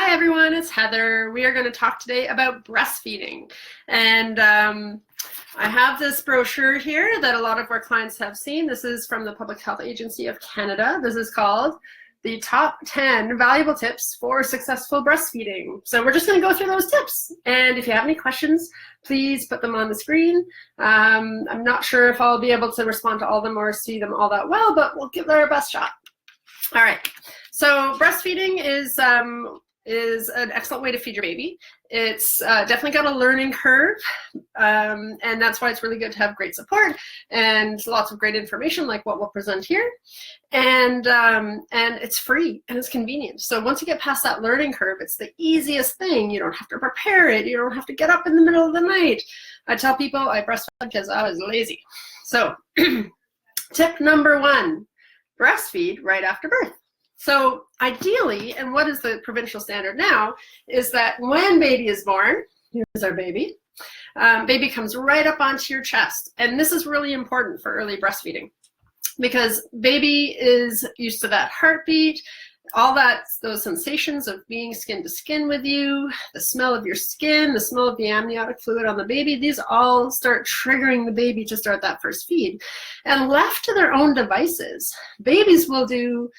Hi everyone, it's Heather. We are going to talk today about breastfeeding. And I have this brochure here that a lot of our clients have seen. This is from the Public Health Agency of Canada. This is called the Top 10 Valuable Tips for Successful Breastfeeding. So we're just going to go through those tips. And if you have any questions, please put them on the screen. I'm not sure if I'll be able to respond to all of them or see them all that well, but we'll give it our best shot. All right. So breastfeeding is an excellent way to feed your baby. It's definitely got a learning curve, and that's why it's really good to have great support and lots of great information like what we'll present here. And it's free and it's convenient. So once you get past that learning curve, it's the easiest thing. You don't have to prepare it. You don't have to get up in the middle of the night. I tell people I breastfed because I was lazy. So tip number 1, breastfeed right after birth. So ideally, and what is the provincial standard now, is that when baby is born, here's our baby, baby comes right up onto your chest. And this is really important for early breastfeeding because baby is used to that heartbeat, all those sensations of being skin to skin with you, the smell of your skin, the smell of the amniotic fluid on the baby, these all start triggering the baby to start that first feed. And left to their own devices, babies will do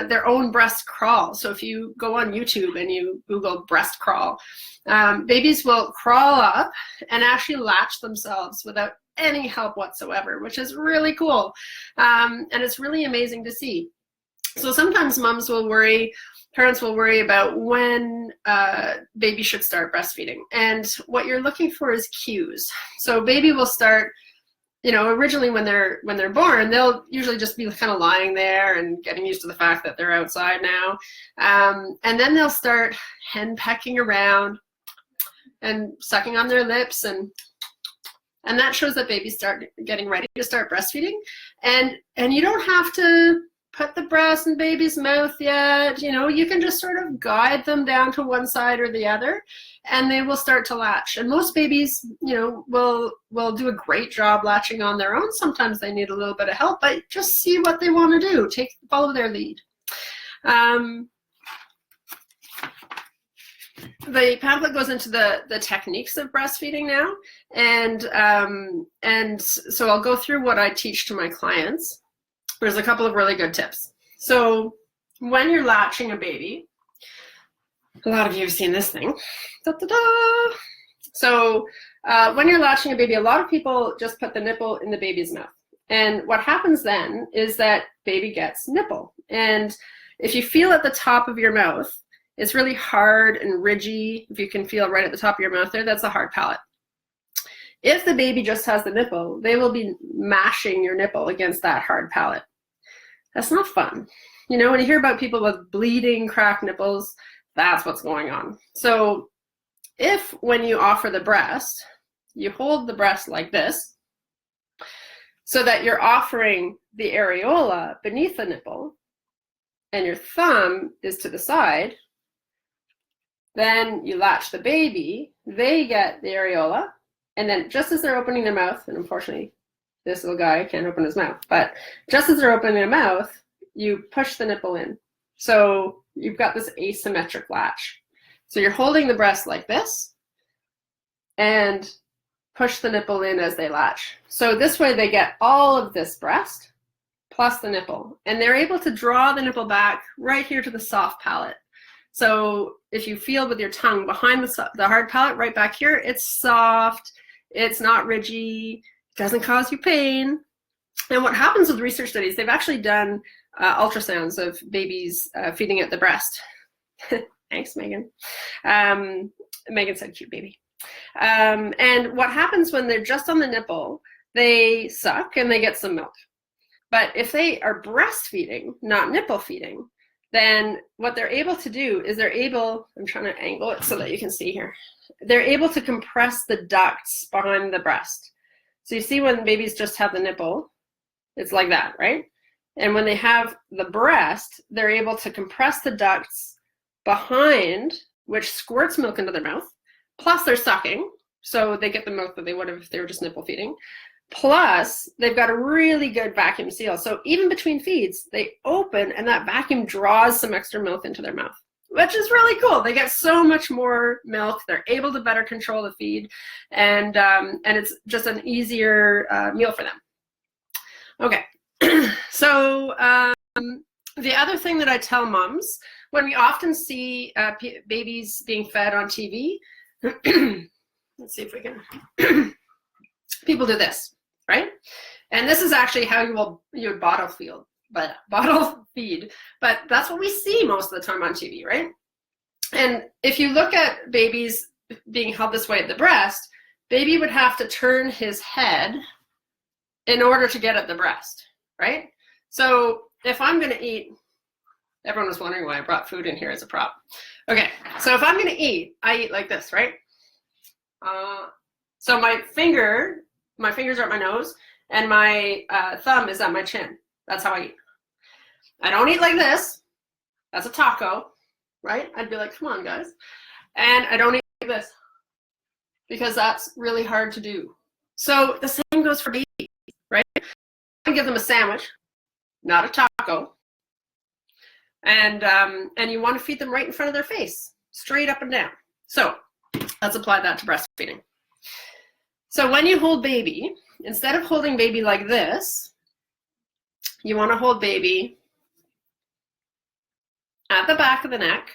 their own breast crawl. So if you go on YouTube and you Google breast crawl, babies will crawl up and actually latch themselves without any help whatsoever, which is really cool. And it's really amazing to see. So sometimes moms will worry, parents will worry about when baby should start breastfeeding. And what you're looking for is cues. So baby will start, you know, originally when they're born, they'll usually just be kind of lying there and getting used to the fact that they're outside now. And then they'll start henpecking around and sucking on their lips, and that shows that babies start getting ready to start breastfeeding. And you don't have to put the breast in baby's mouth yet. You know, you can just sort of guide them down to one side or the other, and they will start to latch. And most babies, you know, will do a great job latching on their own. Sometimes they need a little bit of help, but just see what they want to do. Follow their lead. The pamphlet goes into the techniques of breastfeeding now, and so I'll go through what I teach to my clients. There's a couple of really good tips. So when you're latching a baby, a lot of you have seen this thing. Da, da, da. So when you're latching a baby, a lot of people just put the nipple in the baby's mouth. And what happens then is that baby gets nipple. And if you feel at the top of your mouth, it's really hard and ridgy. If you can feel right at the top of your mouth there, that's a hard palate. If the baby just has the nipple, they will be mashing your nipple against that hard palate. That's not fun. You know, when you hear about people with bleeding, cracked nipples, that's what's going on. So if when you offer the breast, you hold the breast like this, so that you're offering the areola beneath the nipple, and your thumb is to the side, then you latch the baby, they get the areola, and then just as they're opening their mouth, and unfortunately this little guy can't open his mouth, but just as they're opening their mouth, you push the nipple in. So you've got this asymmetric latch. So you're holding the breast like this and push the nipple in as they latch. So this way they get all of this breast plus the nipple, and they're able to draw the nipple back right here to the soft palate. So if you feel with your tongue behind the hard palate right back here, it's soft, it's not ridgy, doesn't cause you pain. And what happens with research studies, they've actually done ultrasounds of babies feeding at the breast. Thanks, Megan. Megan said cute baby. And what happens when they're just on the nipple, they suck and they get some milk. But if they are breastfeeding, not nipple feeding, then what they're able to do is I'm trying to angle it so that you can see here. They're able to compress the ducts behind the breast. So you see when babies just have the nipple, it's like that, right? And when they have the breast, they're able to compress the ducts behind, which squirts milk into their mouth, plus they're sucking, so they get the milk that they would have if they were just nipple feeding. Plus, they've got a really good vacuum seal. So even between feeds, they open and that vacuum draws some extra milk into their mouth. which is really cool. They get so much more milk. They're able to better control the feed, and it's just an easier meal for them. Okay, so the other thing that I tell moms, when we often see babies being fed on TV, let's see if we can, people do this, right? And this is actually how you would bottle feed, but that's what we see most of the time on TV, right? And if you look at babies being held this way at the breast, baby would have to turn his head in order to get at the breast, right? So if I'm going to eat, everyone was wondering why I brought food in here as a prop. Okay, so if I'm going to eat, I eat like this, right? So my fingers are at my nose, and my thumb is at my chin. That's how I eat. I don't eat like this. That's a taco, right? I'd be like, come on, guys. And I don't eat like this because that's really hard to do. So the same goes for babies, right? I give them a sandwich, not a taco. And you want to feed them right in front of their face, straight up and down. So let's apply that to breastfeeding. So when you hold baby, instead of holding baby like this, you want to hold baby at the back of the neck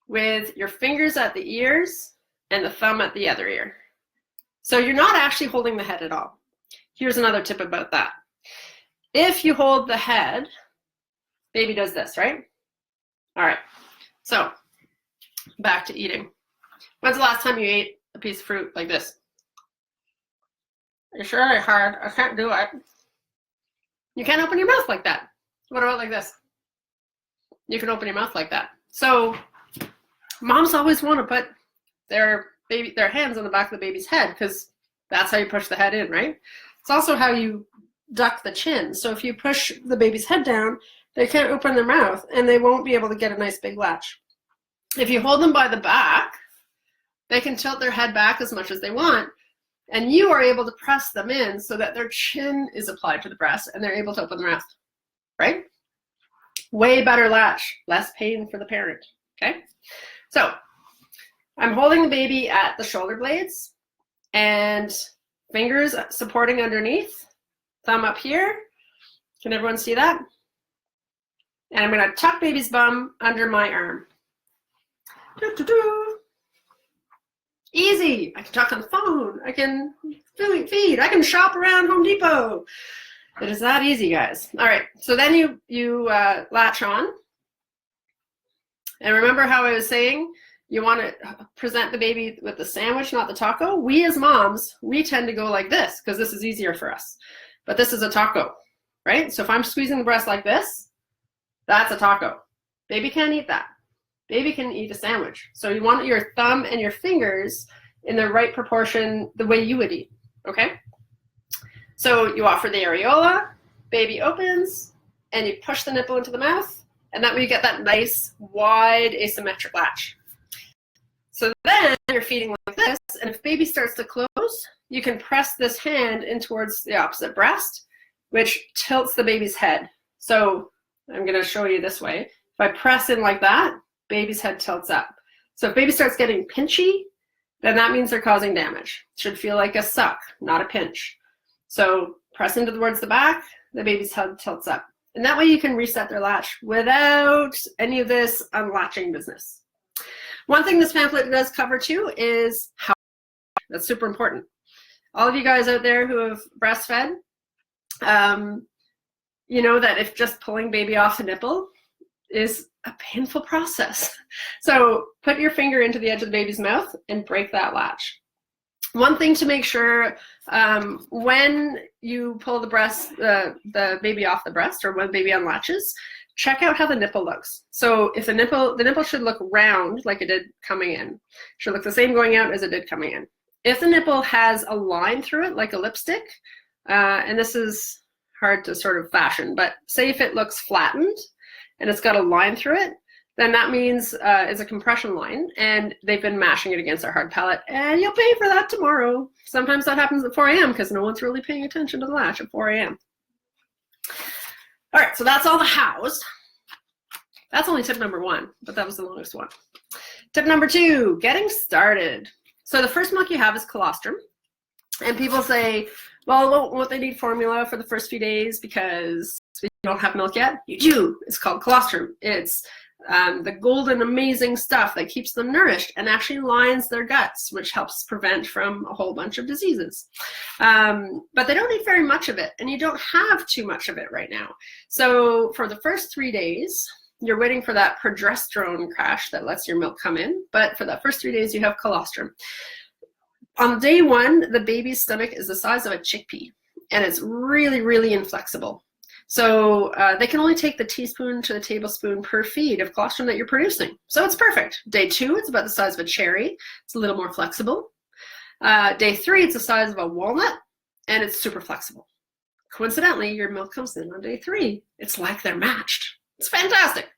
with your fingers at the ears and the thumb at the other ear. So you're not actually holding the head at all. Here's another tip about that. If you hold the head, baby does this, right? All right, so back to eating. When's the last time you ate a piece of fruit like this? It's really hard. I can't do it. You can't open your mouth like that. What about like this? You can open your mouth like that. So moms always want to put their hands on the back of the baby's head because that's how you push the head in, right? It's also how you duck the chin. So if you push the baby's head down, they can't open their mouth and they won't be able to get a nice big latch. If you hold them by the back, they can tilt their head back as much as they want, and you are able to press them in so that their chin is applied to the breast and they're able to open their mouth, right? Way better latch, less pain for the parent, okay? So I'm holding the baby at the shoulder blades and fingers supporting underneath, thumb up here. Can everyone see that? And I'm going to tuck baby's bum under my arm. Easy. I can talk on the phone. I can feed. I can shop around Home Depot. It is that easy, guys. All right. So then you latch on. And remember how I was saying you want to present the baby with the sandwich, not the taco? We as moms, we tend to go like this because this is easier for us. But this is a taco, right? So if I'm squeezing the breast like this, that's a taco. Baby can't eat that. Baby can eat a sandwich. So you want your thumb and your fingers in the right proportion, the way you would eat, okay? So you offer the areola, baby opens, and you push the nipple into the mouth, and that way you get that nice, wide, asymmetric latch. So then you're feeding like this, and if baby starts to close, you can press this hand in towards the opposite breast, which tilts the baby's head. So I'm going to show you this way. If I press in like that, baby's head tilts up. So if baby starts getting pinchy, then that means they're causing damage. It should feel like a suck, not a pinch. So press into towards the back, the baby's head tilts up. And that way you can reset their latch without any of this unlatching business. One thing this pamphlet does cover too is how. That's super important. All of you guys out there who have breastfed, you know that if just pulling baby off the nipple is a painful process. So put your finger into the edge of the baby's mouth and break that latch. One thing to make sure when you pull the baby off the breast or when baby unlatches, check out how the nipple looks. So if the nipple should look round like it did coming in. Should look the same going out as it did coming in. If the nipple has a line through it like a lipstick, and this is hard to sort of fashion, but say if it looks flattened and it's got a line through it, then that means it's a compression line and they've been mashing it against our hard palate, and you'll pay for that tomorrow. Sometimes that happens at 4 a.m. because no one's really paying attention to the latch at 4 a.m. All right, so that's all the hows. That's only tip number 1, but that was the longest one. Tip number 2, getting started. So the first milk you have is colostrum. And people say, well, won't they need formula for the first few days because you don't have milk yet? You do. It's called colostrum. It's the golden, amazing stuff that keeps them nourished and actually lines their guts, which helps prevent from a whole bunch of diseases. But they don't need very much of it, and you don't have too much of it right now. So for the first 3 days, you're waiting for that progesterone crash that lets your milk come in. But for the first 3 days, you have colostrum. On day 1, the baby's stomach is the size of a chickpea, and it's really, really inflexible. So they can only take the teaspoon to the tablespoon per feed of colostrum that you're producing. So it's perfect. Day 2, it's about the size of a cherry. It's a little more flexible. Day 3, it's the size of a walnut, and it's super flexible. Coincidentally, your milk comes in on day 3. It's like they're matched. It's fantastic.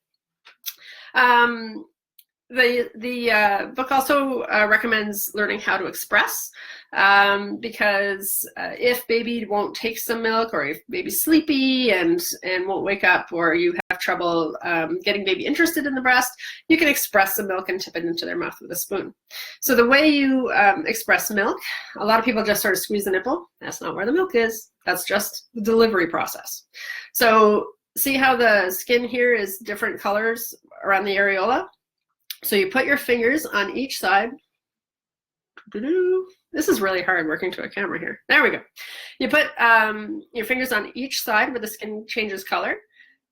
The book also recommends learning how to express, because if baby won't take some milk, or if baby's sleepy and won't wake up, or you have trouble getting baby interested in the breast, you can express the milk and tip it into their mouth with a spoon. So the way you express milk, a lot of people just sort of squeeze the nipple. That's not where the milk is. That's just the delivery process. So see how the skin here is different colors around the areola? So you put your fingers on each side. This is really hard working to a camera here. There we go. You put your fingers on each side where the skin changes color,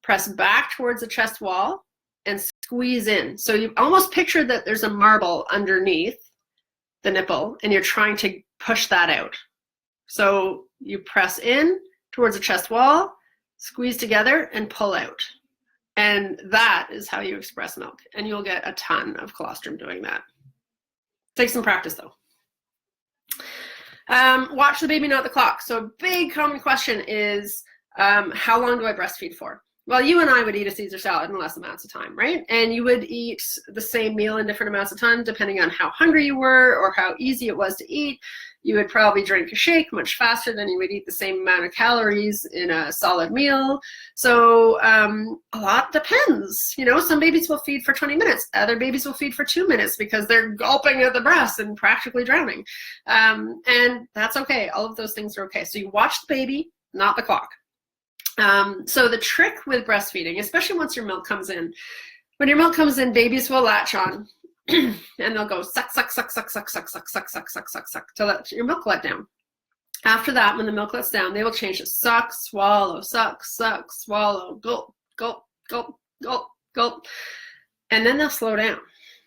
press back towards the chest wall, and squeeze in. So you almost picture that there's a marble underneath the nipple, and you're trying to push that out. So you press in towards the chest wall, squeeze together, and pull out. And that is how you express milk. And you'll get a ton of colostrum doing that. Take some practice, though. Watch the baby, not the clock. So a big common question is, how long do I breastfeed for? Well, you and I would eat a Caesar salad in less amounts of time, right? And you would eat the same meal in different amounts of time, depending on how hungry you were or how easy it was to eat. You would probably drink a shake much faster than you would eat the same amount of calories in a solid meal. So a lot depends. You know, some babies will feed for 20 minutes. Other babies will feed for 2 minutes because they're gulping at the breast and practically drowning. And that's okay. All of those things are okay. So you watch the baby, not the clock. So the trick with breastfeeding, especially once your milk comes in, when your milk comes in, babies will latch on and they'll go suck, suck, suck, suck, suck, suck, suck, suck, suck, suck, suck, suck, till your milk let down. After that, when the milk lets down, they will change to suck, swallow, suck, suck, swallow, gulp, gulp, gulp, gulp, gulp, and then they'll slow down.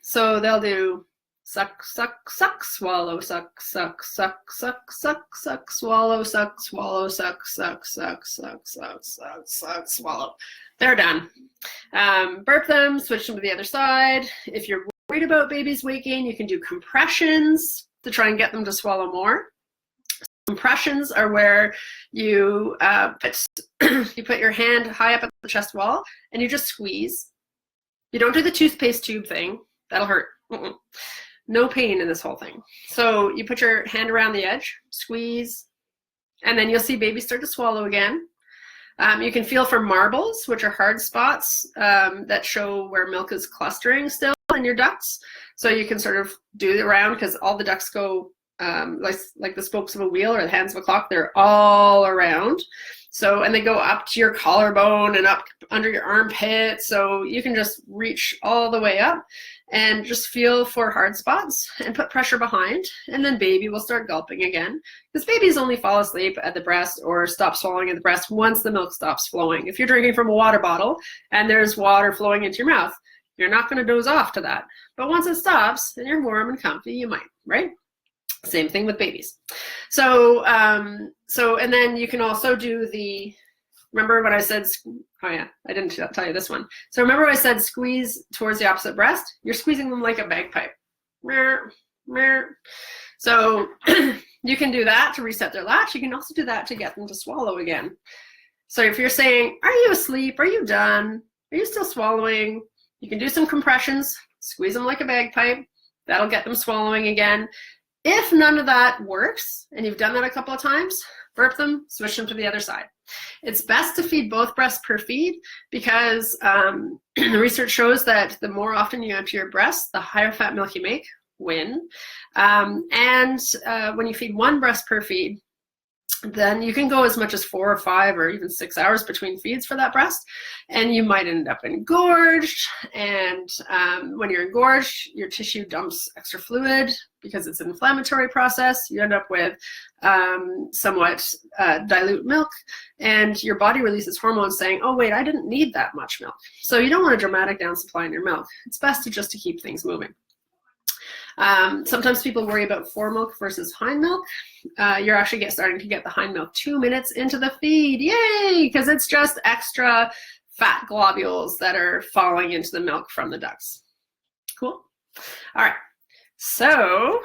So they'll do suck, suck, suck, swallow, suck, suck, suck, suck, suck, suck, swallow, suck, swallow, suck, suck, suck, suck, suck, suck, suck, swallow. They're done. Burp them, switch them to the other side. If you're worried about babies waking, you can do compressions to try and get them to swallow more. Compressions are where you put your hand high up at the chest wall and you just squeeze. You don't do the toothpaste tube thing. That'll hurt. No pain in this whole thing. So you put your hand around the edge, squeeze, and then you'll see baby start to swallow again. You can feel for marbles, which are hard spots that show where milk is clustering still in your ducts. So you can sort of do it around because all the ducts go like the spokes of a wheel or the hands of a clock. They're all around. So, and they go up to your collarbone and up under your armpit. So you can just reach all the way up and just feel for hard spots and put pressure behind. And then baby will start gulping again, because babies only fall asleep at the breast or stop swallowing at the breast once the milk stops flowing. If you're drinking from a water bottle and there's water flowing into your mouth, you're not going to doze off to that. But once it stops and you're warm and comfy, you might, right? Same thing with babies. So, and then you can also do the, remember what I said, oh yeah, I didn't tell you this one. So remember what I said, squeeze towards the opposite breast? You're squeezing them like a bagpipe. So you can do that to reset their latch. You can also do that to get them to swallow again. So if you're saying, are you asleep? Are you done? Are you still swallowing? You can do some compressions, squeeze them like a bagpipe. That'll get them swallowing again. If none of that works, and you've done that a couple of times, burp them, switch them to the other side. It's best to feed both breasts per feed because the research shows that the more often you empty your breast, the higher fat milk you make when you feed one breast per feed, then you can go as much as 4 or 5 or even 6 hours between feeds for that breast, and you might end up engorged. And when you're engorged, your tissue dumps extra fluid because it's an inflammatory process. You end up with somewhat dilute milk, and your body releases hormones saying, oh wait, I didn't need that much milk. So you don't want a dramatic down supply in your milk. It's best to keep things moving. Sometimes people worry about fore milk versus hind milk. You're actually starting to get the hind milk 2 minutes into the feed. Yay! Because it's just extra fat globules that are falling into the milk from the ducts. Cool. All right. So,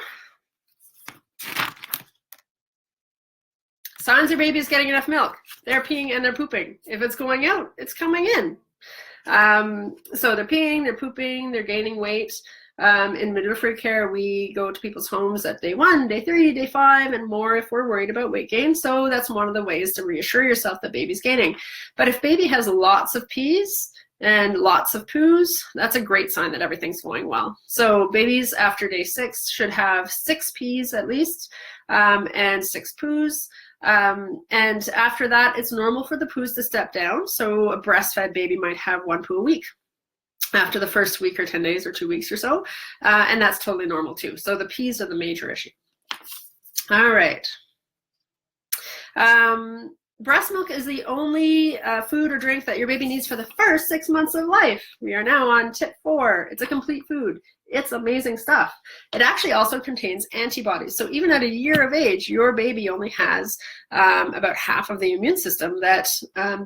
signs your baby is getting enough milk. They're peeing and they're pooping. If it's going out, it's coming in. So they're peeing, they're pooping, they're gaining weight. In midwifery care, we go to people's homes at day 1, day 3, day 5, and more if we're worried about weight gain. So that's one of the ways to reassure yourself that baby's gaining. But if baby has lots of pees and lots of poos, that's a great sign that everything's going well. So babies after day 6 should have 6 pees at least, and 6 poos. And after that, it's normal for the poos to step down. So a breastfed baby might have 1 poo a week after the first week or 10 days or 2 weeks or so. And that's totally normal too. So the pees are the major issue. All right. Breast milk is the only food or drink that your baby needs for the first 6 months of life. We are now on tip 4. It's a complete food. It's amazing stuff. It actually also contains antibodies. So even at a year of age, your baby only has about half of the immune system that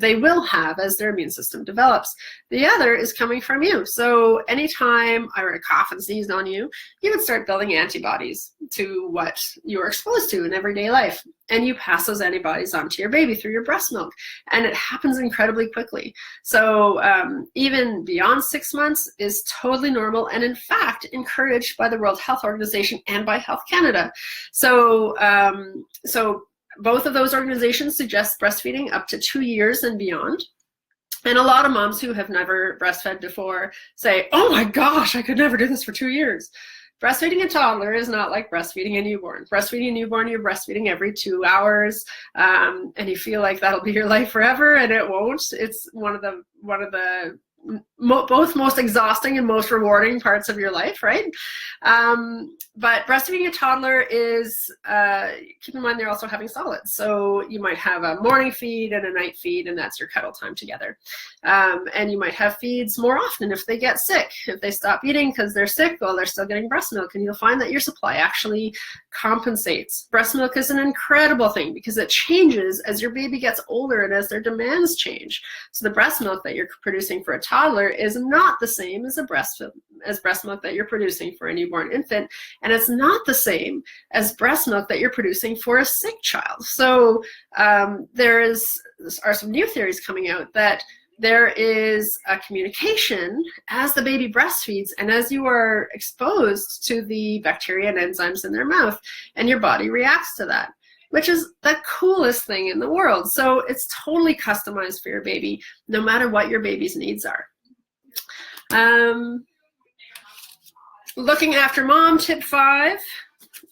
they will have as their immune system develops. The other is coming from you. So anytime I were to cough and sneeze on you, you would start building antibodies to what you're exposed to in everyday life. And you pass those antibodies on to your baby through your breast milk. And it happens incredibly quickly. So even beyond 6 months is totally normal, and in fact, encouraged by the World Health Organization and by Health Canada. So, so both of those organizations suggest breastfeeding up to 2 years and beyond. And a lot of moms who have never breastfed before say, oh my gosh, I could never do this for 2 years. Breastfeeding a toddler is not like breastfeeding a newborn. Breastfeeding a newborn, you're breastfeeding every 2 hours, and you feel like that'll be your life forever, and it won't. It's one of the both most exhausting and most rewarding parts of your life, right? But breastfeeding a toddler is, keep in mind they're also having solids. So you might have a morning feed and a night feed, and that's your cuddle time together. And you might have feeds more often if they get sick. If they stop eating because they're sick, well, they're still getting breast milk, and you'll find that your supply actually compensates. Breast milk is an incredible thing because it changes as your baby gets older and as their demands change. So the breast milk that you're producing for a toddler is not the same as breast milk that you're producing for a newborn infant, and it's not the same as breast milk that you're producing for a sick child. So there are some new theories coming out that there is a communication as the baby breastfeeds and as you are exposed to the bacteria and enzymes in their mouth, and your body reacts to that, which is the coolest thing in the world. So it's totally customized for your baby, no matter what your baby's needs are. Looking after mom, tip 5.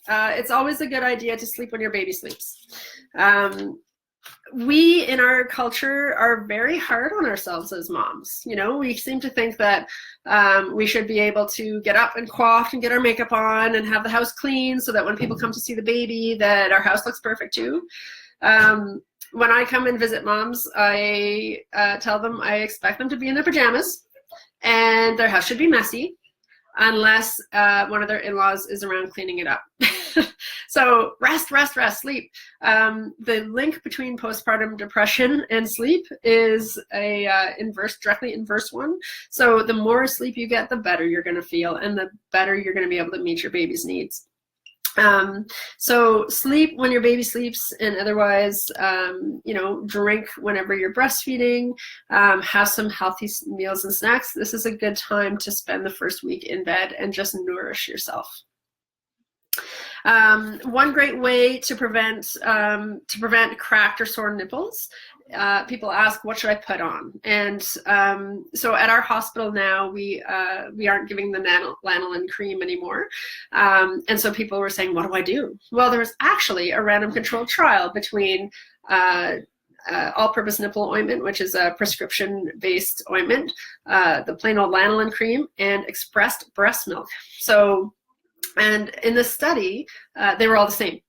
It's always a good idea to sleep when your baby sleeps. We in our culture are very hard on ourselves as moms. You know, we seem to think that we should be able to get up and coiffed and get our makeup on and have the house clean so that when people come to see the baby that our house looks perfect too. When I come and visit moms, I tell them I expect them to be in their pajamas and their house should be messy unless one of their in-laws is around cleaning it up. So rest, rest, rest, sleep. The link between postpartum depression and sleep is a directly inverse one. So the more sleep you get, the better you're going to feel, and the better you're going to be able to meet your baby's needs. So sleep when your baby sleeps, and otherwise, you know, drink whenever you're breastfeeding, have some healthy meals and snacks. This is a good time to spend the first week in bed and just nourish yourself. One great way to prevent cracked or sore nipples, people ask, what should I put on? And so at our hospital now, we aren't giving the lanolin cream anymore. And so people were saying, what do I do? Well, there was actually a random controlled trial between all-purpose nipple ointment, which is a prescription-based ointment, the plain old lanolin cream, and expressed breast milk. So, and in this study, they were all the same.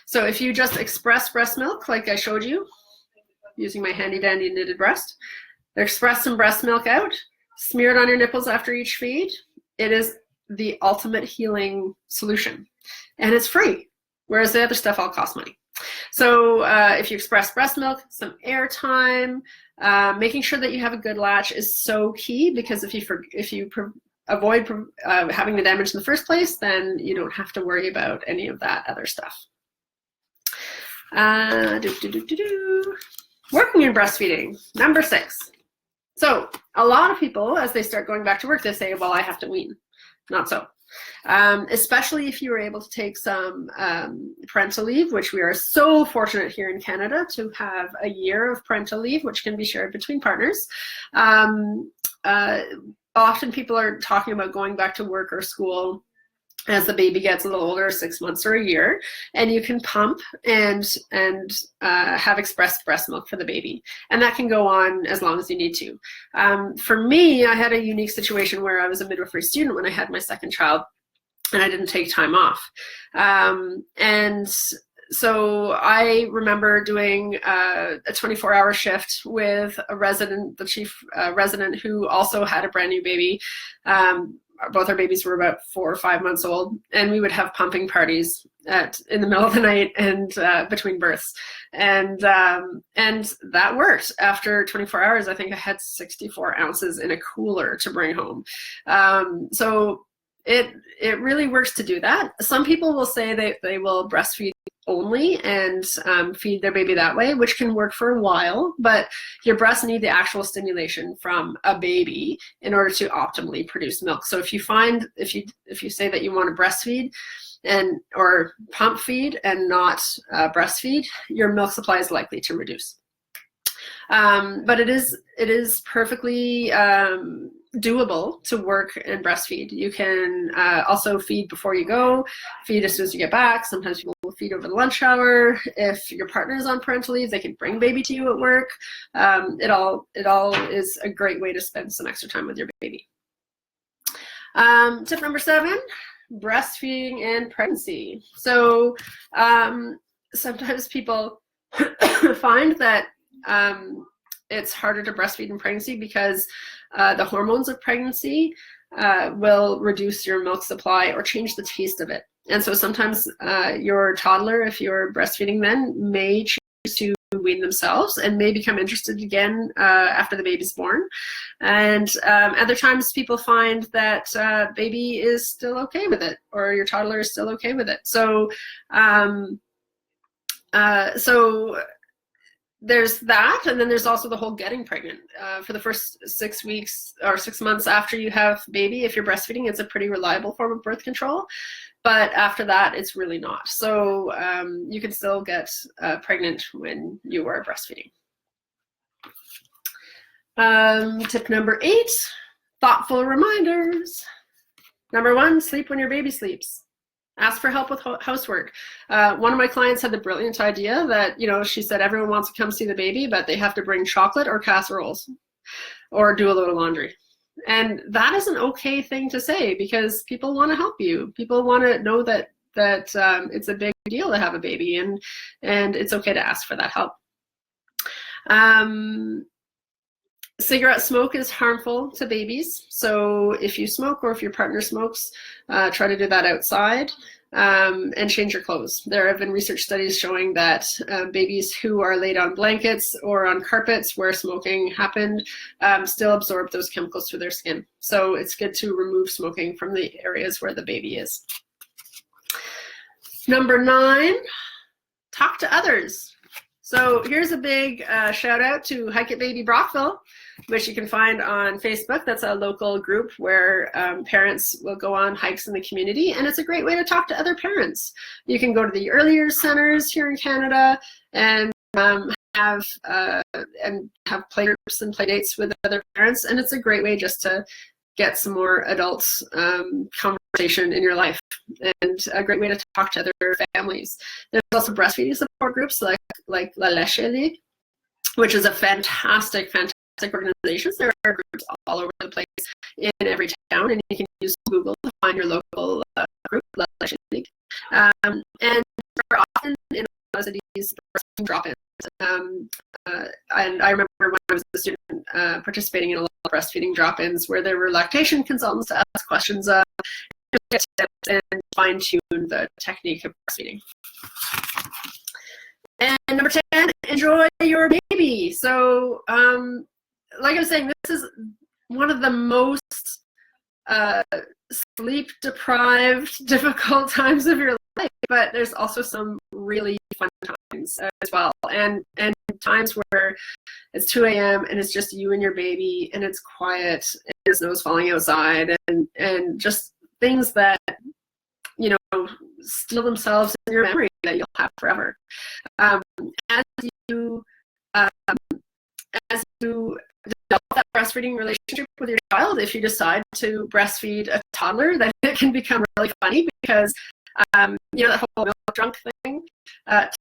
So if you just express breast milk, like I showed you, using my handy dandy knitted breast, express some breast milk out, smear it on your nipples after each feed. It is the ultimate healing solution, and it's free, whereas the other stuff all costs money. So if you express breast milk, some air time, making sure that you have a good latch is so key, because if you avoid having the damage in the first place, then you don't have to worry about any of that other stuff. Working in breastfeeding, number 6. So a lot of people, as they start going back to work, they say, well, I have to wean. Not so. Especially if you were able to take some parental leave, which we are so fortunate here in Canada to have a year of parental leave, which can be shared between partners. Often people are talking about going back to work or school as the baby gets a little older, 6 months or a year, and you can pump and have expressed breast milk for the baby. And that can go on as long as you need to. For me, I had a unique situation where I was a midwifery student when I had my second child, and I didn't take time off. And so I remember doing a 24-hour shift with a resident, the chief resident, who also had a brand new baby. Both our babies were about 4 or 5 months old, and we would have pumping parties in the middle of the night and between births, and that worked. After 24 hours, I think I had 64 ounces in a cooler to bring home. So it really works to do that. Some people will say they will breastfeed only and feed their baby that way, which can work for a while, but your breasts need the actual stimulation from a baby in order to optimally produce milk. So if you say that you want to breastfeed or pump feed and not breastfeed, your milk supply is likely to reduce. But it is perfectly doable to work and breastfeed. You can also feed before you go, feed as soon as you get back. Sometimes people will feed over the lunch hour. If your partner is on parental leave, they can bring baby to you at work. It all is a great way to spend some extra time with your baby. Tip number 7, breastfeeding and pregnancy. So sometimes people find that it's harder to breastfeed in pregnancy because the hormones of pregnancy will reduce your milk supply or change the taste of it. And so sometimes your toddler, if you're breastfeeding then, may choose to wean themselves and may become interested again after the baby's born. And other times people find that baby is still okay with it, or your toddler is still okay with it. So there's that, and then there's also the whole getting pregnant. For the first 6 weeks or 6 months after you have baby, if you're breastfeeding, it's a pretty reliable form of birth control. But after that, it's really not. So you can still get pregnant when you are breastfeeding. Tip number 8, thoughtful reminders. Number 1, sleep when your baby sleeps. Ask for help with housework. One of my clients had the brilliant idea that, she said everyone wants to come see the baby, but they have to bring chocolate or casseroles or do a little laundry. And that is an okay thing to say, because people want to help you. People want to know that it's a big deal to have a baby, and it's okay to ask for that help. Cigarette smoke is harmful to babies. So if you smoke or if your partner smokes, try to do that outside, and change your clothes. There have been research studies showing that babies who are laid on blankets or on carpets where smoking happened still absorb those chemicals through their skin. So it's good to remove smoking from the areas where the baby is. Number 9, talk to others. So here's a big shout out to Hike It Baby Brockville. which you can find on Facebook. That's a local group where parents will go on hikes in the community, and it's a great way to talk to other parents. You can go to the early years centers here in Canada and have play groups and play dates with other parents, and it's a great way just to get some more adult conversation in your life, and a great way to talk to other families. There's also breastfeeding support groups like La Leche League, which is a fantastic organization. There are groups all over the place in every town, and you can use Google to find your local group, La Leche League. And very often in cities, breastfeeding drop-ins. And I remember when I was a student participating in a lot of breastfeeding drop-ins where there were lactation consultants to ask questions, get tips, and fine-tune the technique of breastfeeding. And number 10, enjoy your baby. So, like I was saying, this is one of the most sleep-deprived, difficult times of your life, but there's also some really fun times as well, and times where it's 2 a.m. and it's just you and your baby, and it's quiet, and there's snow's falling outside, and just things that, you know, steal themselves in your memory that you'll have forever. As you develop that breastfeeding relationship with your child, if you decide to breastfeed a toddler, then it can become really funny because you know, that whole milk drunk thing,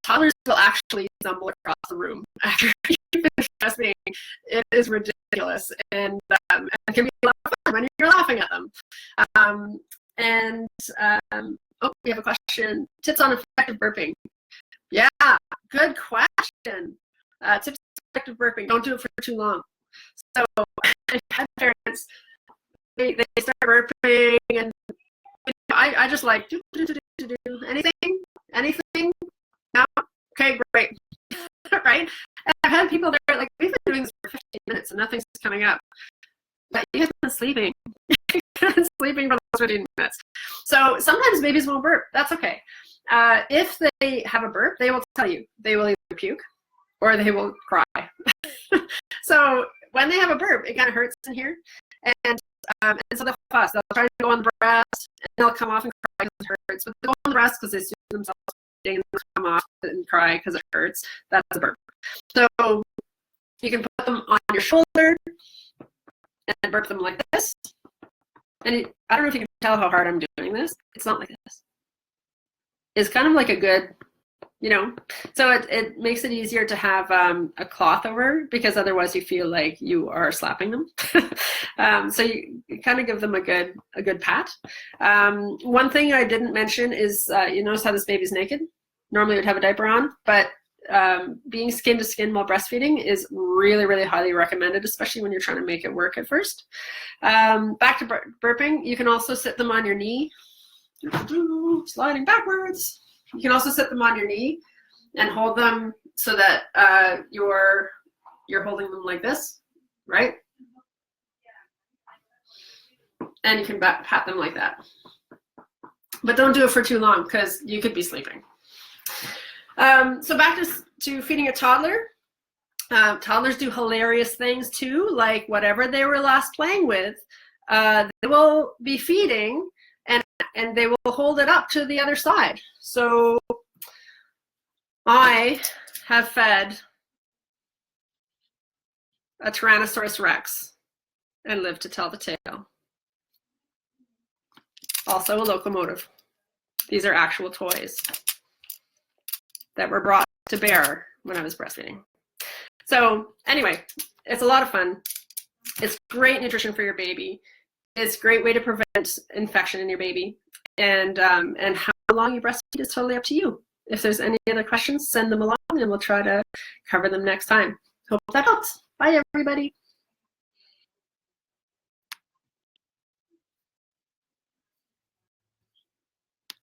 toddlers will actually stumble across the room after you finish breastfeeding. It is ridiculous, and it can be a lot of fun when you're laughing at them. Oh, we have a question. Tips on effective burping. Yeah, good question. Tips on effective burping. Don't do it for too long. So I've had parents, they start burping, and I just like, do anything? No? Okay, great. Right? And I've had people that are like, we've been doing this for 15 minutes and nothing's coming up. But you guys have been sleeping. You've been sleeping for those 15 minutes. So sometimes babies won't burp. That's okay. If they have a burp, they will tell you. They will either puke or they will cry. So when they have a burp, it kind of hurts in here. And so they'll fuss. They'll try to go on the breast, and they'll come off and cry because it hurts. But they'll go on the breast because they see themselves and they'll come off and cry because it hurts. That's a burp. So you can put them on your shoulder and burp them like this. And I don't know if you can tell how hard I'm doing this. It's not like this. It's kind of like a good, you know, so it makes it easier to have a cloth over, because otherwise you feel like you are slapping them. So you kind of give them a good pat. One thing I didn't mention is you notice how this baby's naked? Normally it would have a diaper on, but being skin to skin while breastfeeding is really, really highly recommended, especially when you're trying to make it work at first. Back to burping, you can also sit them on your knee, sliding backwards. You can also sit them on your knee and hold them so that you're holding them like this, right? And you can pat them like that. But don't do it for too long because you could be sleeping. So back to feeding a toddler. Toddlers do hilarious things too, like whatever they were last playing with, they will be feeding and they will hold it up to the other side. So I have fed a Tyrannosaurus Rex and lived to tell the tale. Also a locomotive. These are actual toys that were brought to bear when I was breastfeeding. So anyway, it's a lot of fun. It's great nutrition for your baby. It's a great way to prevent infection in your baby. And how long you breastfeed is totally up to you. If there's any other questions, send them along and we'll try to cover them next time. Hope that helps. Bye, everybody.